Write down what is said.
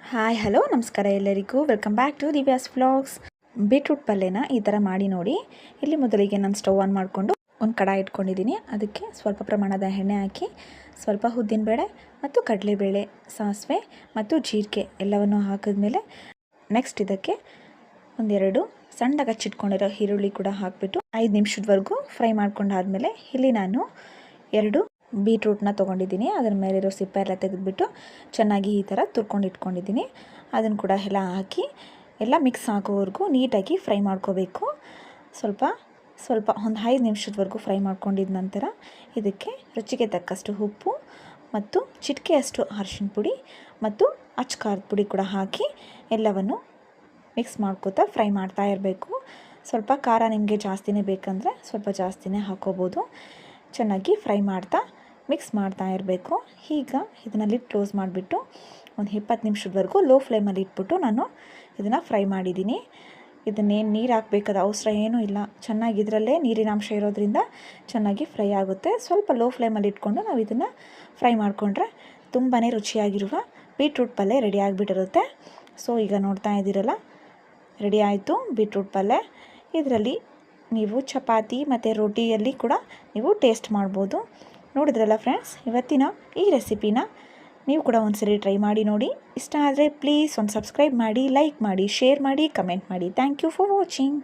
Hi hello ನಮಸ್ಕಾರ ಎಲ್ಲರಿಗೂ welcome back to Divya's vlogs. Beetroot ಪಲ್ಯನ ಈ ಥರ ಮಾಡಿ ನೋಡಿ. ಇಲ್ಲಿ ಮೊದಲಿಗೆ ನಾನು ಸ್ಟವ್ ಆನ್ ಮಾಡಿಕೊಂಡು ಒಂದು ಕಡಾಯಿ ಇಟ್ಕೊಂಡಿದ್ದೀನಿ. ಅದಕ್ಕೆ ಸ್ವಲ್ಪ ಪ್ರಮಾಣದ ಎಣ್ಣೆ ಹಾಕಿ ಸ್ವಲ್ಪ ಉದ್ದಿನಬೇಳೆ ಮತ್ತು ಕಡಲೆಬೇಳೆ, ಸಾಸಿವೆ ಮತ್ತು ಜೀರಿಗೆ ಎಲ್ಲವನ್ನು ಹಾಕಿದ್ಮೇಲೆ ನೆಕ್ಸ್ಟ್ ಇದಕ್ಕೆ ಒಂದೆರಡು ಸಣ್ಣದಾಗಿ ಹಚ್ಚಿಟ್ಕೊಂಡಿರೋ ಈರುಳ್ಳಿ ಕೂಡ ಹಾಕಿಬಿಟ್ಟು 5 ನಿಮಿಷದವರೆಗೂ ಫ್ರೈ ಮಾಡ್ಕೊಂಡಾದ್ಮೇಲೆ ಇಲ್ಲಿ ನಾನು 2 ಬೀಟ್ರೂಟ್ನ ತೊಗೊಂಡಿದ್ದೀನಿ. ಅದರ ಮೇಲಿರೋ ಸಿಪ್ಪೆ ಎಲ್ಲ ತೆಗೆದುಬಿಟ್ಟು ಚೆನ್ನಾಗಿ ಈ ಥರ ತುರ್ಕೊಂಡು ಇಟ್ಕೊಂಡಿದ್ದೀನಿ. ಅದನ್ನು ಕೂಡ ಎಲ್ಲ ಹಾಕಿ ಎಲ್ಲ ಮಿಕ್ಸ್ ಆಗೋವರೆಗೂ ನೀಟಾಗಿ ಫ್ರೈ ಮಾಡ್ಕೋಬೇಕು. ಸ್ವಲ್ಪ ಒಂದು 5 ನಿಮಿಷದವರೆಗೂ ಫ್ರೈ ಮಾಡ್ಕೊಂಡಿದ ನಂತರ ಇದಕ್ಕೆ ರುಚಿಗೆ ತಕ್ಕಷ್ಟು ಉಪ್ಪು ಮತ್ತು ಚಿಟಿಕೆಯಷ್ಟು ಅರಿಶಿನ ಪುಡಿ ಮತ್ತು ಅಚ್ಚ ಖಾರದ ಪುಡಿ ಕೂಡ ಹಾಕಿ ಎಲ್ಲವನ್ನು ಮಿಕ್ಸ್ ಮಾಡ್ಕೋತಾ ಫ್ರೈ ಮಾಡ್ತಾ ಇರಬೇಕು. ಸ್ವಲ್ಪ ಖಾರ ನಿಮಗೆ ಜಾಸ್ತಿನೇ ಬೇಕಂದರೆ ಸ್ವಲ್ಪ ಜಾಸ್ತಿನೇ ಹಾಕೋಬೋದು. ಚೆನ್ನಾಗಿ ಫ್ರೈ ಮಾಡ್ತಾ ಮಿಕ್ಸ್ ಮಾಡ್ತಾ ಇರಬೇಕು. ಈಗ ಇದನ್ನು ಲಿಡ್ ಕ್ಲೋಸ್ ಮಾಡಿಬಿಟ್ಟು ಒಂದು 20 ನಿಮಿಷದವರೆಗೂ ಲೋ ಫ್ಲೇಮಲ್ಲಿ ಇಟ್ಬಿಟ್ಟು ನಾನು ಇದನ್ನು ಫ್ರೈ ಮಾಡಿದ್ದೀನಿ. ಇದನ್ನೇನು ನೀರು ಹಾಕಬೇಕಾದ ಅವಸರ ಏನೂ ಇಲ್ಲ. ಚೆನ್ನಾಗಿ ಇದರಲ್ಲೇ ನೀರಿನ ಅಂಶ ಇರೋದ್ರಿಂದ ಚೆನ್ನಾಗಿ ಫ್ರೈ ಆಗುತ್ತೆ. ಸ್ವಲ್ಪ ಲೋ ಫ್ಲೇಮಲ್ಲಿ ಇಟ್ಕೊಂಡು ನಾವು ಇದನ್ನು ಫ್ರೈ ಮಾಡಿಕೊಂಡ್ರೆ ತುಂಬಾ ರುಚಿಯಾಗಿರುವ ಬೀಟ್ರೂಟ್ ಪಲ್ಯ ರೆಡಿ ಆಗಿಬಿಟ್ಟಿರುತ್ತೆ. ಸೊ ಈಗ ನೋಡ್ತಾ ಇದ್ದೀರಲ್ಲ, ರೆಡಿ ಆಯಿತು ಬೀಟ್ರೂಟ್ ಪಲ್ಯ. ಇದರಲ್ಲಿ ನೀವು ಚಪಾತಿ ಮತ್ತು ರೋಟಿಯಲ್ಲಿ ಕೂಡ ನೀವು ಟೇಸ್ಟ್ ಮಾಡ್ಬೋದು. ನೋಡಿದ್ರಲ್ಲ ಫ್ರೆಂಡ್ಸ್, ಇವತ್ತಿನ ಈ ರೆಸಿಪಿನ ನೀವು ಕೂಡ ಒಂದ್ಸರಿ ಟ್ರೈ ಮಾಡಿ ನೋಡಿ. ಇಷ್ಟ ಆದರೆ ಪ್ಲೀಸ್ ಒಂದು ಸಬ್ಸ್ಕ್ರೈಬ್ ಮಾಡಿ, ಲೈಕ್ ಮಾಡಿ, ಶೇರ್ ಮಾಡಿ, ಕಮೆಂಟ್ ಮಾಡಿ. Thank you for watching.